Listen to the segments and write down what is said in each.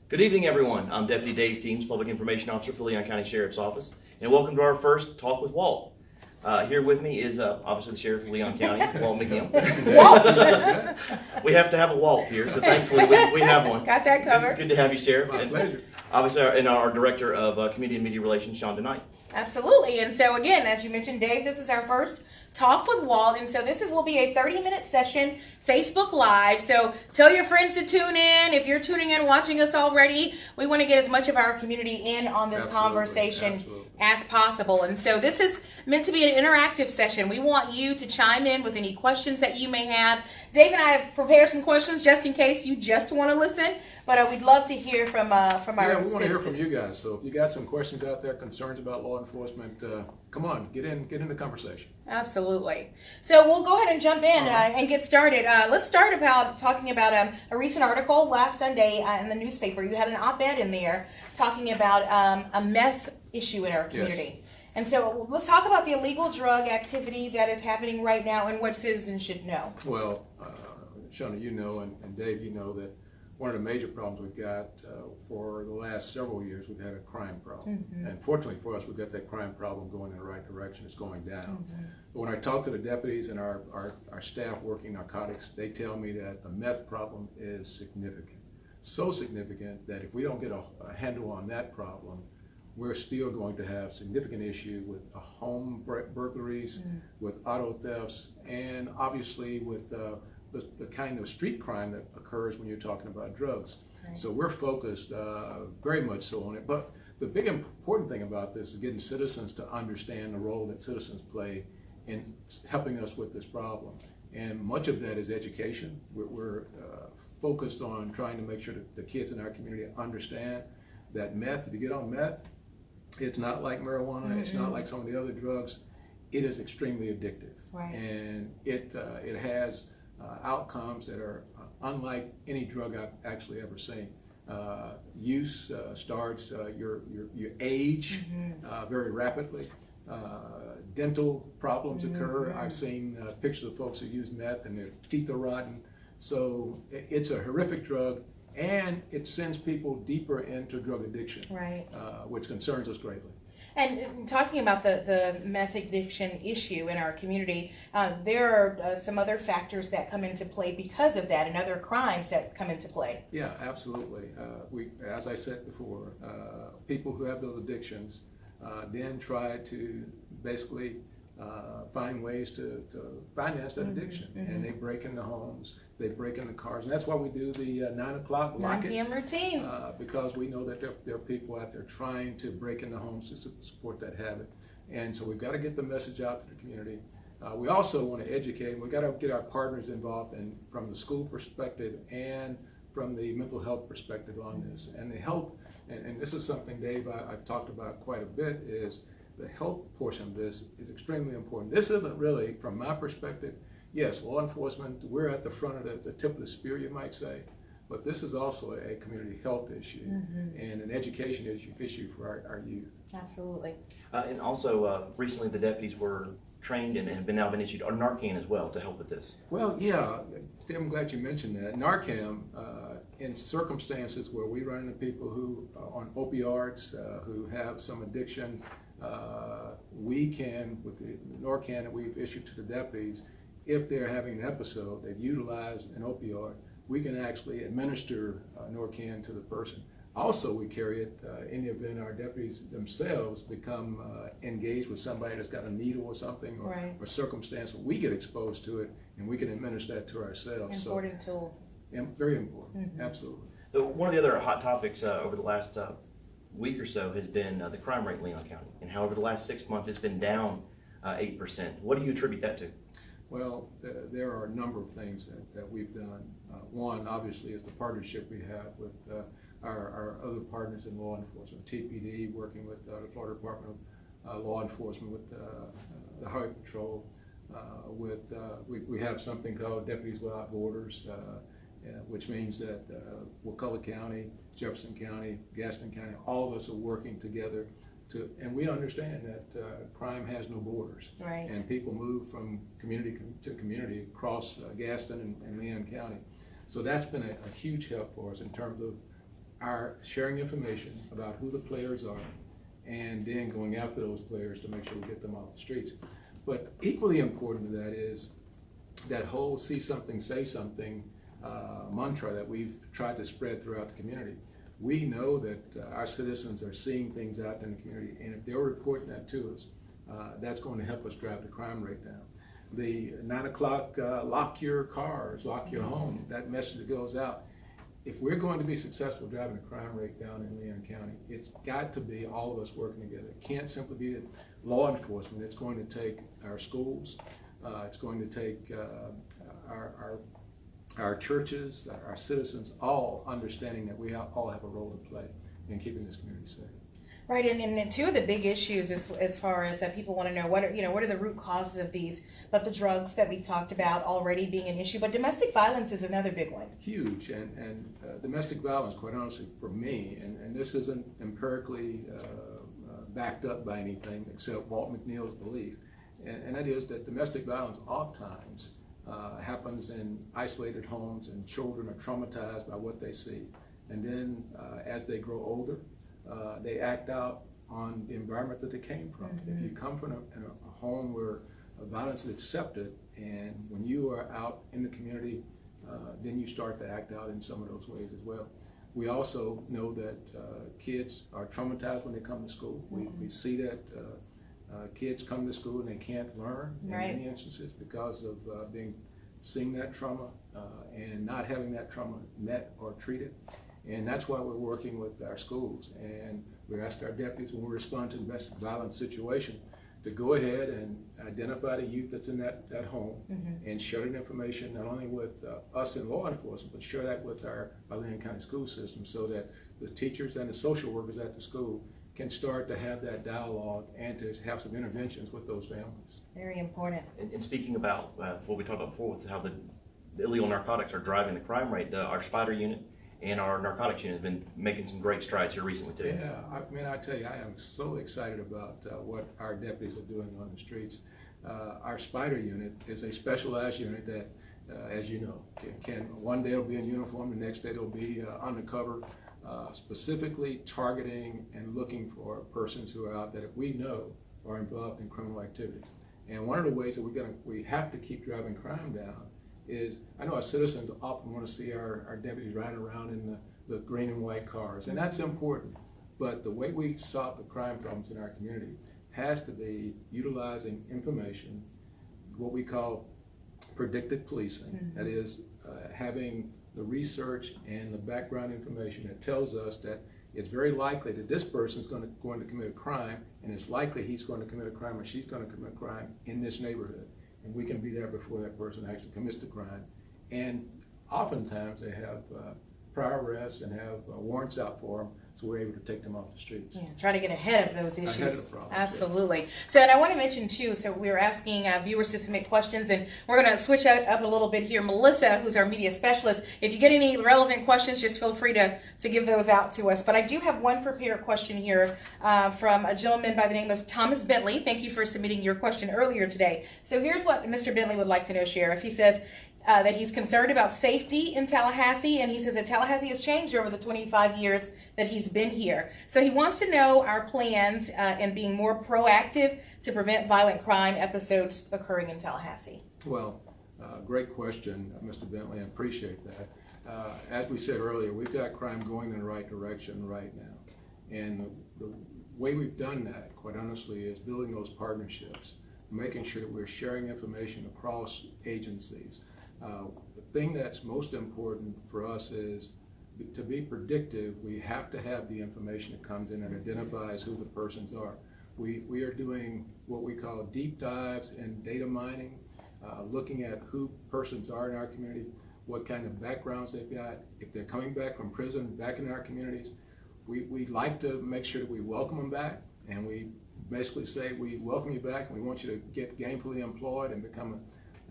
Good evening, everyone. I'm Deputy Dave Teams, Public Information Officer for Leon County Sheriff's Office, and welcome to our first Talk with Walt. Here with me is obviously the Sheriff of Leon County, Walt McGill. Walt! We have to have a Walt here, so thankfully we have one. Got that covered. Good to have you, Sheriff. My pleasure. Obviously, and our Director of Community and Media Relations, Sean DeKnight. Absolutely. And so again, as you mentioned, Dave, this is our first Talk with Walt. And so this will be a 30-minute session, Facebook Live. So tell your friends to tune in. If you're tuning in, watching us already, we want to get as much of our community in on this conversation as possible. And so this is meant to be an interactive session. We want you to chime in with any questions that you may have. Dave and I have prepared some questions just in case you just want to listen. But we'd love to hear from our Yeah, we want to hear from you guys. So if you got some questions out there, concerns about law enforcement, come on, get in the conversation. Absolutely. So we'll go ahead and jump in and get started. Let's start talking about a recent article last Sunday in the newspaper. You had an op-ed in there talking about a meth issue in our community. Yes. And so let's talk about the illegal drug activity that is happening right now and what citizens should know. Well, Shauna, you know, and Dave, you know that one of the major problems we've got for the last several years, we've had a crime problem. Mm-hmm. And fortunately for us, we've got that crime problem going in the right direction. It's going down. Mm-hmm. But when I talk to the deputies and our staff working narcotics, they tell me that the meth problem is significant. So significant that if we don't get a handle on that problem, we're still going to have significant issue with home burglaries, with auto thefts, and obviously with the kind of street crime that occurs when you're talking about drugs. Right. So we're focused very much so on it. But the big important thing about this is getting citizens to understand the role that citizens play in helping us with this problem. And much of that is education. We're focused on trying to make sure that the kids in our community understand that meth, if you get on meth, it's not like marijuana, mm-hmm. It's not like some of the other drugs. It is extremely addictive. Right. And it has outcomes that are unlike any drug I've actually ever seen. Use starts your age mm-hmm. Very rapidly. Dental problems mm-hmm. occur. I've seen pictures of folks who use meth and their teeth are rotten. So it's a horrific drug, and it sends people deeper into drug addiction, right? Which concerns us greatly. And talking about the meth addiction issue in our community, there are some other factors that come into play because of that and other crimes that come into play. Yeah, absolutely. As I said before, people who have those addictions then try to basically find ways to finance that addiction. Mm-hmm. And they break into homes, they break into cars, and that's why we do the 9 o'clock lock 9 p.m. routine. Because we know that there are people out there trying to break into homes to support that habit. And so we've got to get the message out to the community. We also want to educate. We've got to get our partners involved from the school perspective and from the mental health perspective on this. And the health, and this is something, Dave, I've talked about quite a bit, is the health portion of this is extremely important. This isn't really, from my perspective, yes, law enforcement, we're at the front of the tip of the spear, you might say, but this is also a community health issue mm-hmm. and an education issue for our youth. Absolutely. And also, recently the deputies were trained and have now been issued Narcan as well to help with this. Well, yeah, I'm glad you mentioned that. Narcan, in circumstances where we run into people who are on opioids, who have some addiction, we can, with the Narcan that we've issued to the deputies, if they're having an episode, they've utilized an opioid, we can actually administer Narcan to the person. Also, we carry it in the event our deputies themselves become engaged with somebody that's got a needle or something, or circumstance where we get exposed to it, and we can administer that to ourselves. Important tool. Very important, mm-hmm. Absolutely. One of the other hot topics over the last week or so has been the crime rate in Leon County, and how over the last 6 months it's been down 8%. What do you attribute that to? Well, there are a number of things that we've done. One, obviously, is the partnership we have with our other partners in law enforcement, TPD, working with the Florida Department of Law Enforcement, with the Highway Patrol. We have something called Deputies Without Borders, which means that Wakulla County, Jefferson County, Gaston County, all of us are working together and we understand that crime has no borders. Right. And people move from community to community across Gaston and Leon County. So that's been a huge help for us in terms of are sharing information about who the players are, and then going after those players to make sure we get them off the streets. But equally important to that is that whole see something, say something mantra that we've tried to spread throughout the community. We know that our citizens are seeing things out in the community, and if they're reporting that to us, that's going to help us drive the crime rate down. The 9 o'clock, lock your cars, lock your home, that message that goes out. If we're going to be successful driving the crime rate down in Leon County, it's got to be all of us working together. It can't simply be law enforcement. It's going to take our schools. It's going to take our churches, our citizens, all understanding that we all have a role to play in keeping this community safe. Right, and two of the big issues as far as that people want to know what are the root causes of these, but the drugs that we talked about already being an issue, but domestic violence is another big one. Huge, and domestic violence, quite honestly, for me, and this isn't empirically backed up by anything except Walt McNeil's belief, and that is that domestic violence oftentimes happens in isolated homes, and children are traumatized by what they see, and then as they grow older, they act out on the environment that they came from. If you come from a home where violence is accepted, and when you are out in the community, then you start to act out in some of those ways as well. We also know that kids are traumatized when they come to school. We see that kids come to school and they can't learn in many instances because of seeing that trauma and not having that trauma met or treated. And that's why we're working with our schools, and we ask our deputies when we respond to domestic violence situation to go ahead and identify the youth that's in that home and share that information not only with us in law enforcement, but share that with our Leon County school system so that the teachers and the social workers at the school can start to have that dialogue and to have some interventions with those families. Very important. And speaking about what we talked about before with how the illegal narcotics are driving the crime rate, our Spider unit and our narcotics unit has been making some great strides here recently too. Yeah, I mean, I tell you, I am so excited about what our deputies are doing on the streets. Our Spider unit is a specialized unit that, as you know, can one day it'll be in uniform, the next day it'll be undercover, specifically targeting and looking for persons who are out that we know are involved in criminal activity. And one of the ways that we have to keep driving crime down is, I know our citizens often want to see our deputies riding around in the green and white cars, and that's important. But the way we solve the crime problems in our community has to be utilizing information, what we call predictive policing. That is, having the research and the background information that tells us that it's very likely that this person is going to commit a crime, and it's likely he's going to commit a crime or she's going to commit a crime in this neighborhood. And we can be there before that person actually commits the crime. And oftentimes they have prior arrests and have warrants out for them, so we're able to take them off the streets. Yeah, try to get ahead of those issues. Ahead of the problems, absolutely. Yes. So, and I want to mention too, so we're asking viewers to submit questions, and we're going to switch up a little bit here. Melissa, who's our media specialist, if you get any relevant questions, just feel free to give those out to us. But I do have one prepared question here from a gentleman by the name of Thomas Bentley. Thank you for submitting your question earlier today. So here's what Mr. Bentley would like to know, Sheriff. He says, that he's concerned about safety in Tallahassee, and he says that Tallahassee has changed over the 25 years that he's been here. So he wants to know our plans in being more proactive to prevent violent crime episodes occurring in Tallahassee. Well, great question, Mr. Bentley. I appreciate that. As we said earlier, we've got crime going in the right direction right now. And the way we've done that, quite honestly, is building those partnerships, making sure that we're sharing information across agencies. The thing that's most important for us is to be predictive. We have to have the information that comes in and identifies who the persons are. We are doing what we call deep dives and data mining, looking at who persons are in our community, what kind of backgrounds they've got, if they're coming back from prison, back in our communities. We like to make sure that we welcome them back, and we basically say we welcome you back and we want you to get gainfully employed and become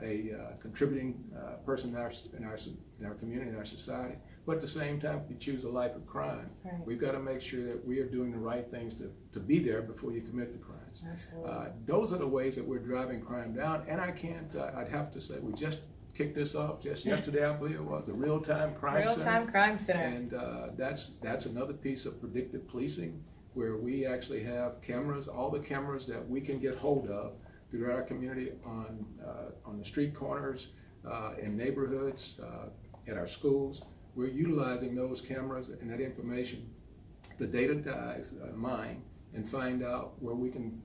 a contributing person in our community, in our society. But at the same time, if you choose a life of crime, we've got to make sure that we are doing the right things to be there before you commit the crimes. Absolutely. Those are the ways that we're driving crime down. And I'd have to say, we just kicked this off just yesterday, I believe it was, the Real-Time Crime Center. Real-Time Crime Center. And that's another piece of predictive policing, where we actually have cameras, all the cameras that we can get hold of throughout our community on the street corners, in neighborhoods, at our schools. We're utilizing those cameras and that information, the data dive, mine, and find out where we can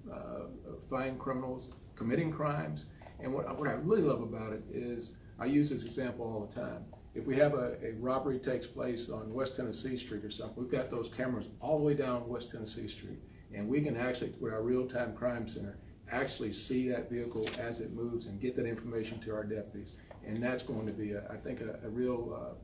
find criminals committing crimes. And what I really love about it is, I use this example all the time. If we have a robbery takes place on West Tennessee Street or something, we've got those cameras all the way down West Tennessee Street. And we can actually, with our Real-Time Crime Center, actually see that vehicle as it moves and get that information to our deputies. And that's going to be, I think, a real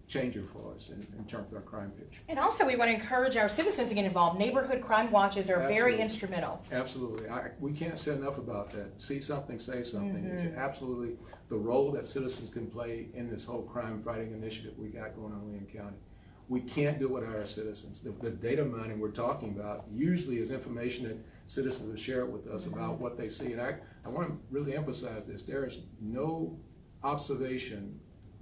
changer for us in terms of our crime picture. And also we want to encourage our citizens to get involved. Neighborhood crime watches are very instrumental. Absolutely. We can't say enough about that. See something, say something. It's absolutely the role that citizens can play in this whole crime fighting initiative we got going on in Leon County. We can't do it without our citizens. The data mining we're talking about usually is information that citizens will share with us about what they see. And I want to really emphasize this. There is no observation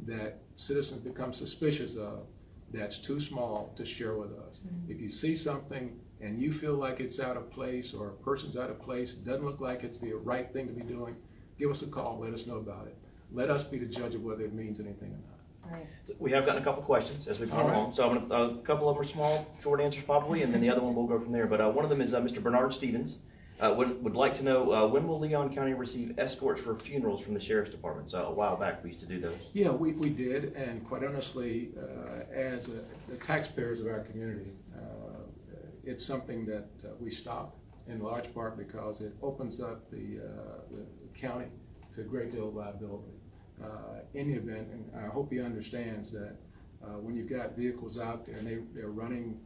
that citizens become suspicious of that's too small to share with us. If you see something and you feel like it's out of place, or a person's out of place, doesn't look like it's the right thing to be doing, give us a call, let us know about it. Let us be the judge of whether it means anything or not. Right. We have gotten a couple questions as we've gone along. So I'm gonna, a couple of them are small, short answers probably, and then the other one we'll go from there. But one of them is Mr. Bernard Stevens. Would like to know, when will Leon County receive escorts for funerals from the Sheriff's Department? So a while back we used to do those. Yeah, we did, and quite honestly, as the taxpayers of our community, it's something that we stopped, in large part because it opens up the county to a great deal of liability. In the event, and I hope he understands that when you've got vehicles out there and they're running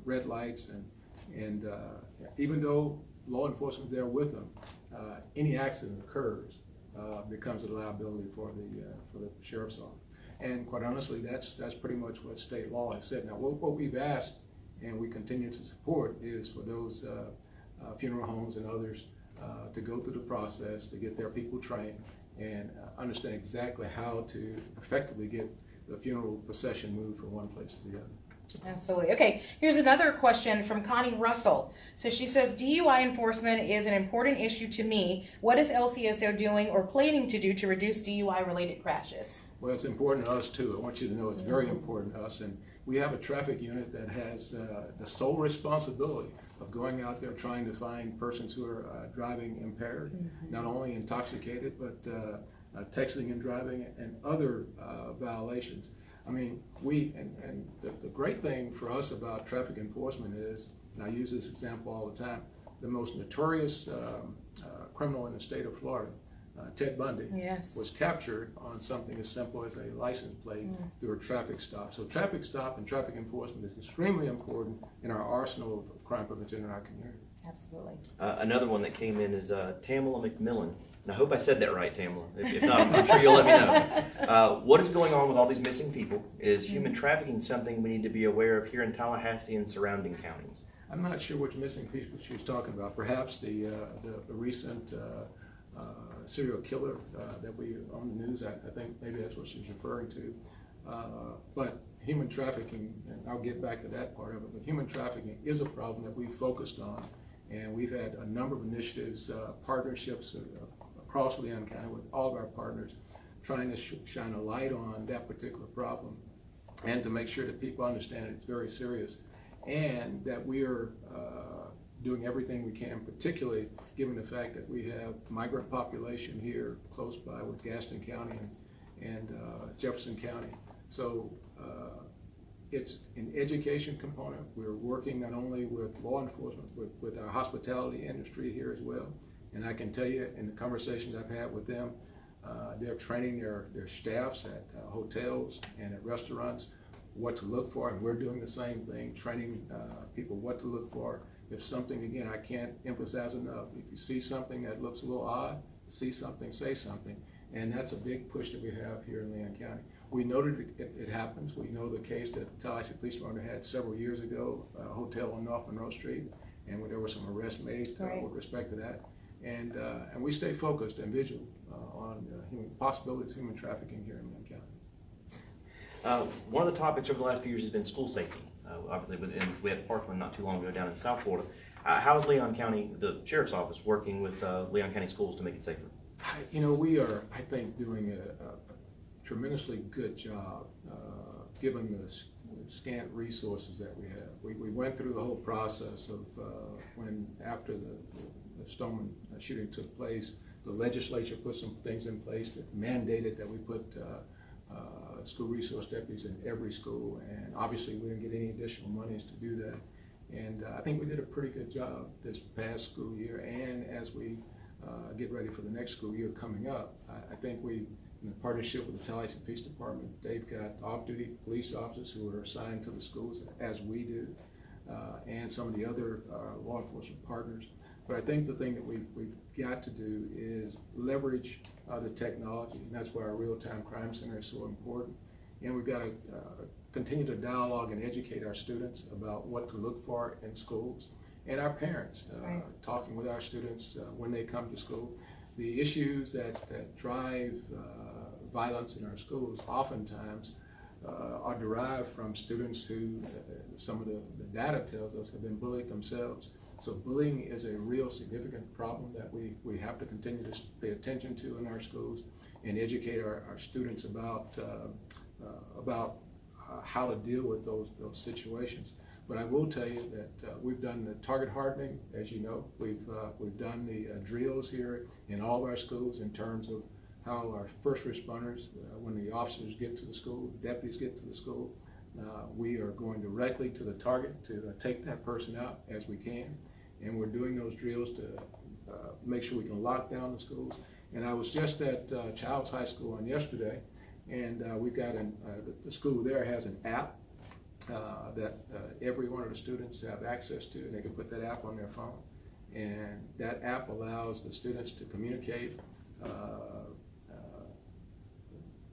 red lights, and even though law enforcement there with them, any accident occurs becomes a liability for the sheriff's office. And quite honestly, that's pretty much what state law has said. Now, what we've asked and we continue to support is for those funeral homes and others to go through the process to get their people trained and understand exactly how to effectively get the funeral procession moved from one place to the other. Absolutely. Okay, here's another question from Connie Russell. So she says, DUI enforcement is an important issue to me. What is LCSO doing or planning to do to reduce DUI-related crashes? Well, it's important to us too. I want you to know it's very important to us. And we have a traffic unit that has the sole responsibility of going out there trying to find persons who are driving impaired, not only intoxicated, but texting and driving and other violations. I mean, and the great thing for us about traffic enforcement is, and I use this example all the time, the most notorious criminal in the state of Florida, Ted Bundy, was captured on something as simple as a license plate through a traffic stop. So traffic stop and traffic enforcement is extremely important in our arsenal of crime prevention in our community. Absolutely. Another one that came in is Tamala McMillan. And I hope I said that right, Tamala. If not, I'm sure you'll let me know. What is going on with all these missing people? Is human trafficking something we need to be aware of here in Tallahassee and surrounding counties? I'm not sure which missing people she was talking about. Perhaps the recent serial killer that we on the news. I think maybe that's what she's referring to. But human trafficking, and I'll get back to that part of it, but human trafficking is a problem that we've focused on, and we've had a number of initiatives, partnerships across Leon County with all of our partners, trying to shine a light on that particular problem and to make sure that people understand it's very serious, and that we are doing everything we can, particularly given the fact that we have migrant population here close by with Gaston County and Jefferson County. So it's an education component. We're working not only with law enforcement, with our hospitality industry here as well. And I can tell you, in the conversations I've had with them, they're training their staffs at hotels and at restaurants what to look for, and we're doing the same thing, training people what to look for. If something, again, I can't emphasize enough, if you see something that looks a little odd, see something, say something. And that's a big push that we have here in Leon County. We know that it happens. We know the case that Tallahassee Police Department had several years ago, a hotel on North Monroe Street, and where there were some arrests made with respect to that. and we stay focused and vigilant on possibilities of human trafficking here in Leon County. One of the topics over the last few years has been school safety. Obviously, we had Parkland not too long ago down in South Florida. How is Leon County, the Sheriff's Office, working with Leon County schools to make it safer? We are, I think, doing a tremendously good job given the scant resources that we have. We went through the whole process of when, after the Stoneman shooting took place, the legislature put some things in place that mandated that we put school resource deputies in every school, and obviously we didn't get any additional monies to do that. And I think we did a pretty good job this past school year, and as we get ready for the next school year coming up, I think we, in partnership with the Tallahassee Police Department, they've got off-duty police officers who are assigned to the schools as we do, and some of the other law enforcement partners. But I think the thing that we've got to do is leverage the technology, and that's why our real-time crime center is so important. And we've got to continue to dialogue and educate our students about what to look for in schools, and our parents, talking with our students when they come to school. The issues that drive violence in our schools oftentimes are derived from students who, some of the data tells us, have been bullied themselves. So bullying is a real significant problem that we have to continue to pay attention to in our schools and educate our students about how to deal with those situations. But I will tell you that we've done the target hardening, as you know. We've done the drills here in all of our schools in terms of how our first responders, when the officers get to the school, deputies get to the school, we are going directly to the target to take that person out as we can. And we're doing those drills to make sure we can lock down the schools. And I was just at Childs High School on yesterday, and we've got the school there has an app that every one of the students have access to, and they can put that app on their phone. And that app allows the students to communicate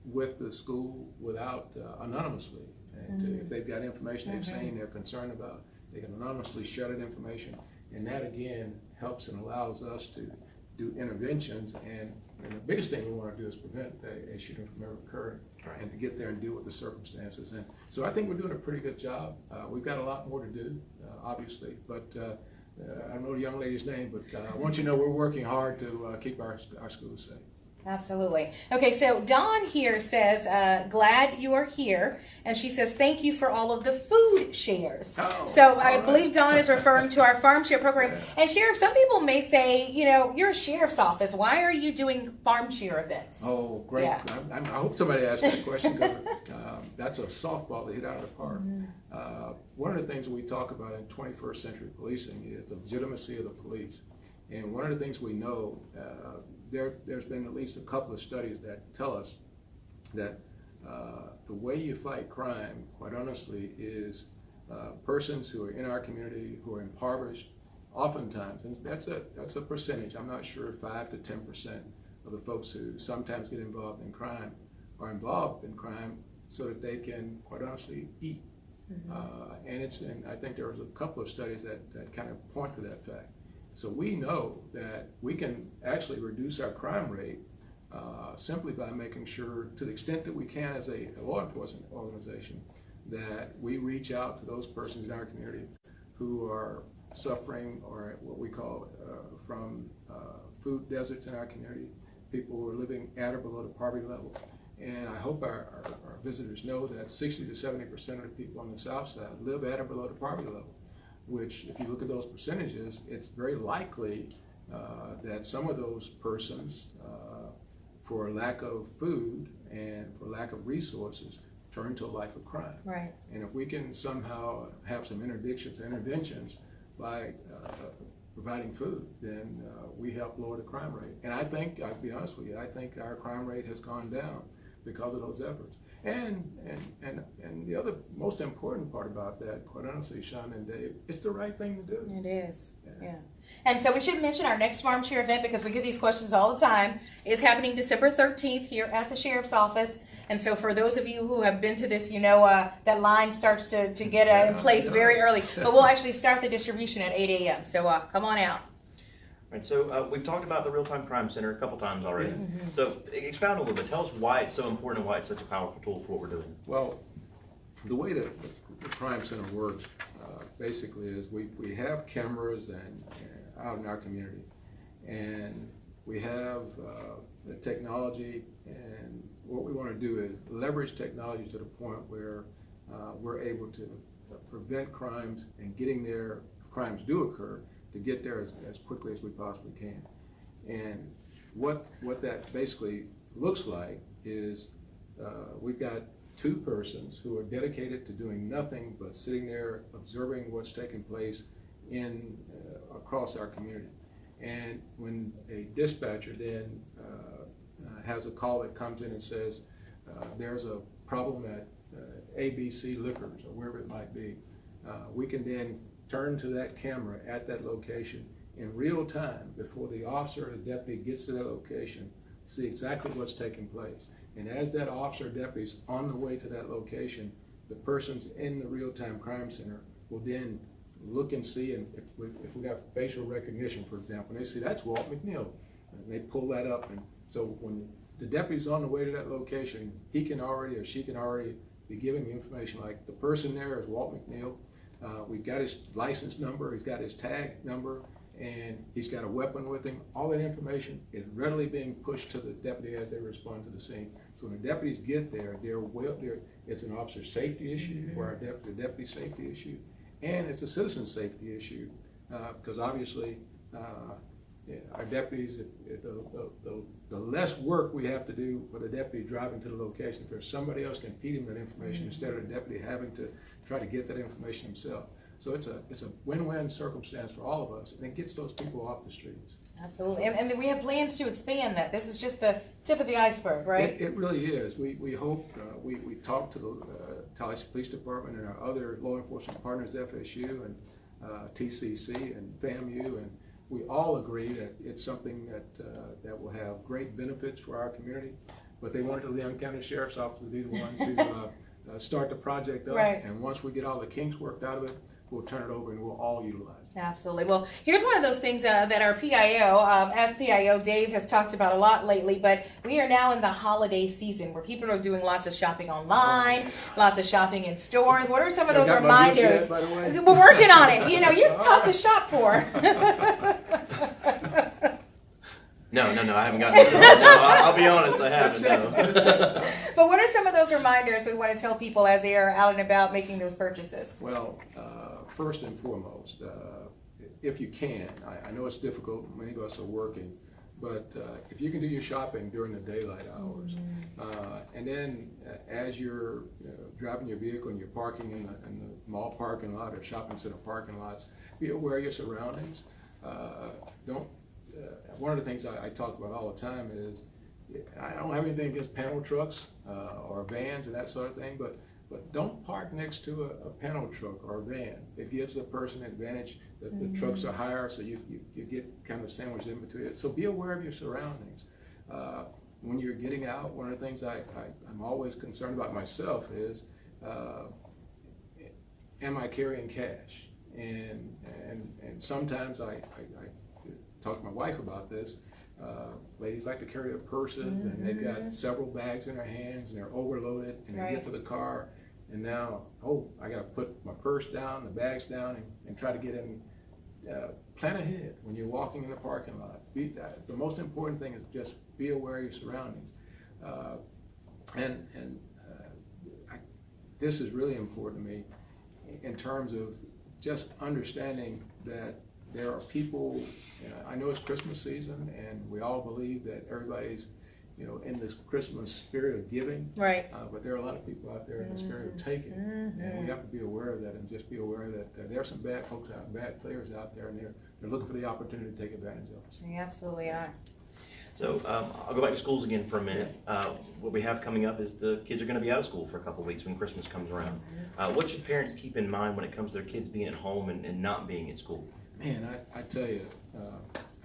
with the school without anonymously. And if they've got information they've seen they're concerned about, they can anonymously share that information. And that again helps and allows us to do interventions. And the biggest thing we want to do is prevent a shooting from ever occurring, and to get there and deal with the circumstances. And so I think we're doing a pretty good job. We've got a lot more to do, obviously, but I don't know the young lady's name, but I want you to know we're working hard to keep our schools safe. Absolutely. Okay, so Dawn here says, glad you are here. And she says, thank you for all of the food shares. Oh, so I believe Dawn is referring to our farm share program. And Sheriff, some people may say, you're a sheriff's office. Why are you doing farm share events? Oh, great. Yeah. I hope somebody asked that question, because that's a softball to hit out of the park. One of the things that we talk about in 21st century policing is the legitimacy of the police. And one of the things we know, there's been at least a couple of studies that tell us that the way you fight crime, quite honestly, is persons who are in our community who are impoverished, oftentimes, and that's a percentage, I'm not sure, 5 to 10% of the folks who sometimes get involved in crime are involved in crime so that they can, quite honestly, eat. And I think there was a couple of studies that kind of point to that fact. So we know that we can actually reduce our crime rate simply by making sure, to the extent that we can as a law enforcement organization, that we reach out to those persons in our community who are suffering, or what we call from food deserts in our community, people who are living at or below the poverty level. And I hope our visitors know that 60 to 70% of the people on the South Side live at or below the poverty level, which, if you look at those percentages, it's very likely that some of those persons, for lack of food and for lack of resources, turn to a life of crime. Right. And if we can somehow have some interventions by providing food, then we help lower the crime rate. And I think, I'll be honest with you, I think our crime rate has gone down because of those efforts. And the other most important part about that, quite honestly, Sean and Dave, it's the right thing to do. It is, yeah. And so we should mention our next farm share event, because we get these questions all the time, is happening December 13th here at the Sheriff's Office. And so for those of you who have been to this, that line starts to get in place very early. But we'll actually start the distribution at 8 a.m. So come on out. Right, so we've talked about the Real-Time Crime Center a couple times already. Mm-hmm. So expound a little bit. Tell us why it's so important and why it's such a powerful tool for what we're doing. Well, the way that the Crime Center works basically is we have cameras and out in our community, and we have the technology, and what we want to do is leverage technology to the point where we're able to prevent crimes and getting there, if crimes do occur, to get there as quickly as we possibly can. And what that basically looks like is we've got two persons who are dedicated to doing nothing but sitting there observing what's taking place in across our community. And when a dispatcher then has a call that comes in and says there's a problem at ABC Liquors or wherever it might be, we can then turn to that camera at that location in real time before the officer or the deputy gets to that location, see exactly what's taking place. And as that officer or deputy is on the way to that location, the persons in the Real-Time Crime Center will then look and see, and if we got facial recognition, for example, and they see that's Walt McNeil, and they pull that up, and so when the deputy's on the way to that location, he can already or she can already be giving the information like the person there is Walt McNeil. We've got his license number, he's got his tag number, and he's got a weapon with him. All that information is readily being pushed to the deputy as they respond to the scene. So when the deputies get there, it's an officer safety issue for our deputy safety issue, and it's a citizen safety issue because obviously our deputies, the less work we have to do for the deputy driving to the location, if there's somebody else can feed him that information instead of the deputy having to try to get that information himself. So it's a win-win circumstance for all of us, and it gets those people off the streets. Absolutely, and we have plans to expand that. This is just the tip of the iceberg, right? It really is. We hope, we talked to the Tallahassee Police Department and our other law enforcement partners, FSU and TCC and FAMU, and we all agree that it's something that will have great benefits for our community. But they wanted the Leon County Sheriff's Office to be the one to start the project up, right. And once we get all the kinks worked out of it, we'll turn it over and we'll all utilize it. Absolutely. Well, here's one of those things that our PIO, as PIO, Dave has talked about a lot lately, but we are now in the holiday season where people are doing lots of shopping online, lots of shopping in stores. What are some of those reminders? Yet, by the way? We're working on it. You know, you're tough to shop for. No, I haven't gotten it. No, I'll be honest, I haven't. No. But what are some of those reminders we want to tell people as they are out and about making those purchases? Well, first and foremost, if you can, I know it's difficult, many of us are working, but if you can do your shopping during the daylight hours, and then as you're driving your vehicle and you're parking in the mall parking lot or shopping center parking lots, be aware of your surroundings. One of the things I talk about all the time is I don't have anything against panel trucks or vans and that sort of thing, but don't park next to a panel truck or a van. It gives the person an advantage that the trucks are higher, so you get kind of sandwiched in between it. So be aware of your surroundings. When you're getting out, one of the things I'm always concerned about myself is, am I carrying cash? And sometimes I talk to my wife about this. Ladies like to carry their purses, and they've got several bags in their hands, and they're overloaded, and they get to the car, and now, I got to put my purse down, the bags down, and try to get in. Plan ahead when you're walking in the parking lot. The most important thing is just be aware of your surroundings. This is really important to me in terms of just understanding that there are people, I know it's Christmas season, and we all believe that everybody's, in this Christmas spirit of giving. Right. But there are a lot of people out there in the spirit of taking, and we have to be aware of that, and just be aware that there are some bad folks out, bad players out there, and they're looking for the opportunity to take advantage of us. They absolutely are. So I'll go back to schools again for a minute. What we have coming up is the kids are going to be out of school for a couple of weeks when Christmas comes around. What should parents keep in mind when it comes to their kids being at home and not being at school? Man, I tell you,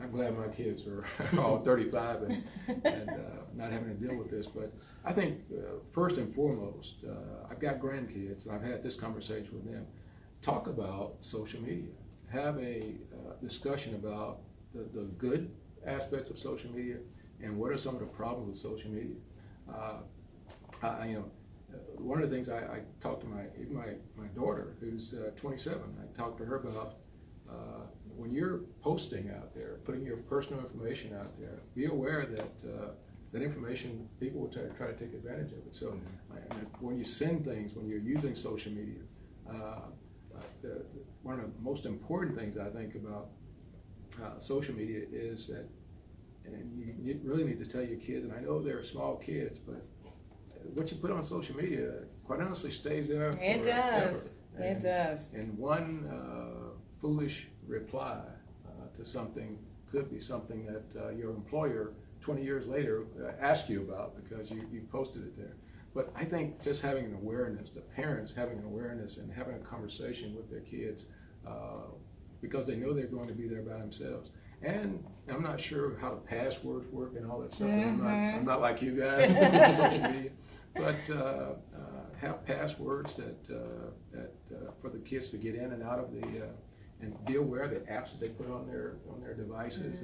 I'm glad my kids are all 35 and not having to deal with this. But I think first and foremost, I've got grandkids, and I've had this conversation with them. Talk about social media. Have a discussion about the good aspects of social media and what are some of the problems with social media. One of the things I talked to my daughter, who's 27, I talked to her about when you're posting out there, putting your personal information out there, be aware that that information, people will try to take advantage of it. So when you send things, when you're using social media, one of the most important things I think about social media is that, and you really need to tell your kids, and I know they're small kids, but what you put on social media, quite honestly, stays there It forever. does. It does. And one foolish reply to something could be something that your employer 20 years later asked you about because you posted it there. But I think just having an awareness, the parents having an awareness and having a conversation with their kids because they know they're going to be there by themselves. And I'm not sure how the passwords work and all that stuff. I'm not like you guys on social media. But have passwords that for the kids to get in and out of the and be aware of the apps that they put on their devices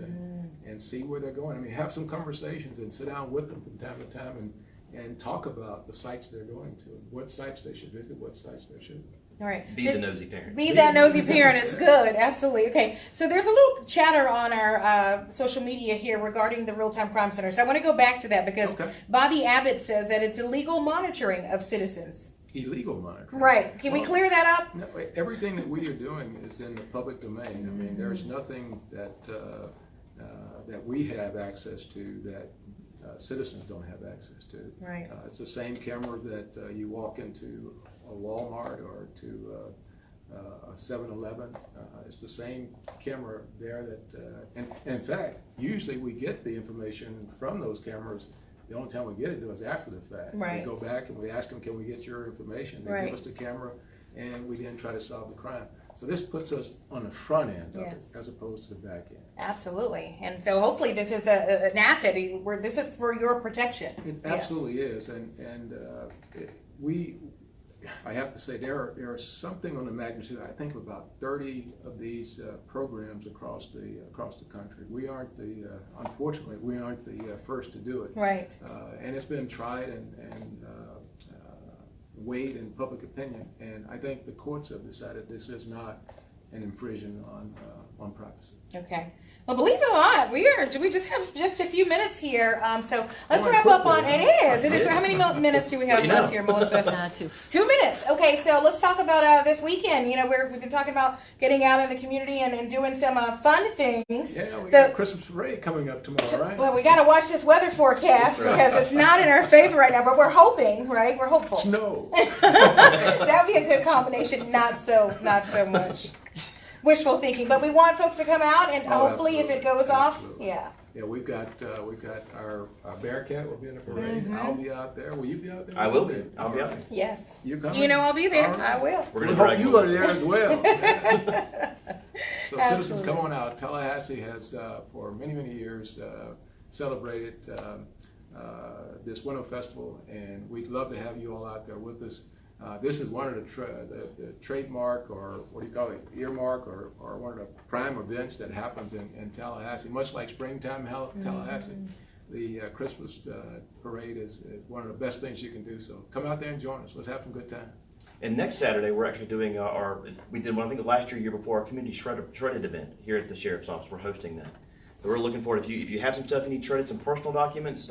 and see where they're going. I mean, have some conversations and sit down with them from time to time and talk about the sites they're going to, what sites they should visit, what sites they shouldn't. All right. Be the nosy parent. Be that nosy parent. It's good. Absolutely. Okay. So there's a little chatter on our social media here regarding the Real-Time Crime Center. So I want to go back to that because Bobby Abbott says that it's illegal monitoring of citizens. Illegal monitoring. Right. Can we clear that up? No, everything that we are doing is in the public domain. I mean, there's nothing that that we have access to that citizens don't have access to. Right. It's the same camera that you walk into a Walmart or to a 7-Eleven. It's the same camera there that, and in fact, usually we get the information from those cameras. The only time we get it is after the fact. Right. We go back and we ask them, can we get your information? They give us the camera and we then try to solve the crime. So this puts us on the front end of it as opposed to the back end. Absolutely. And so hopefully this is an asset where this is for your protection. It absolutely is. And I have to say there are something on the magnitude, I think, of about 30 of these programs across the country. We aren't unfortunately, we aren't the first to do it. Right. And it's been tried and weighed in public opinion. And I think the courts have decided this is not an infringement on privacy. Okay. Well, believe it or not, we just have just a few minutes here. So let's Going wrap up on quickly, it. Is. How many minutes do we have left here, Melissa? 2. 2 minutes. Okay, so let's talk about this weekend. You know, we've been talking about getting out in the community and doing some fun things. Yeah, we got a Christmas parade coming up tomorrow, right? Well, we got to watch this weather forecast because it's not in our favor right now. But we're hoping, right? We're hopeful. Snow. That would be a good combination. Not so much wishful thinking, but we want folks to come out and hopefully if it goes off, Yeah, we've got our Bearcat will be in the parade. I'll be out there. Will you be out there? I will be. I'll be out there. Yes. You coming? You know I'll be there. All right. I will. We're We gonna hope drag you are Melissa. there as well. So Absolutely. citizens, come on out. Tallahassee has for many years celebrated this Winter Festival, and we'd love to have you all out there with us. This is one of the trademark, or what do you call it, earmark, or one of the prime events that happens in Tallahassee. Much like springtime in Tallahassee, the Christmas parade is one of the best things you can do. So come out there and join us. Let's have some good time. And next Saturday, we're actually doing we did one, I think last year before, our community shredded event here at the Sheriff's Office. We're hosting that. So we're looking forward, if you have some stuff you need shredded, some personal documents,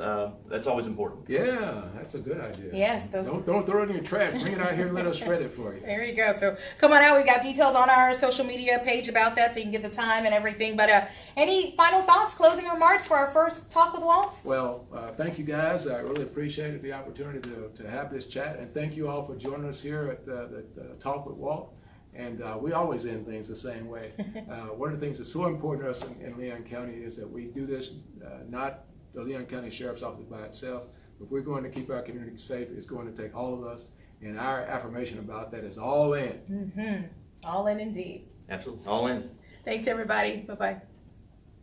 that's always important. Yeah, that's a good idea. Yes. Don't throw it in your trash. Bring it out here and let us shred it for you. There you go. So come on out. We've got details on our social media page about that so you can get the time and everything. But any final thoughts, closing remarks for our first Talk with Walt? Well, thank you guys. I really appreciated the opportunity to have this chat. And thank you all for joining us here at the Talk with Walt. And we always end things the same way. One of the things that's so important to us in Leon County is that we do this, not the Leon County Sheriff's Office by itself. If we're going to keep our community safe, it's going to take all of us. And our affirmation about that is all in. All in indeed. Absolutely. All in. Thanks, everybody. Bye-bye.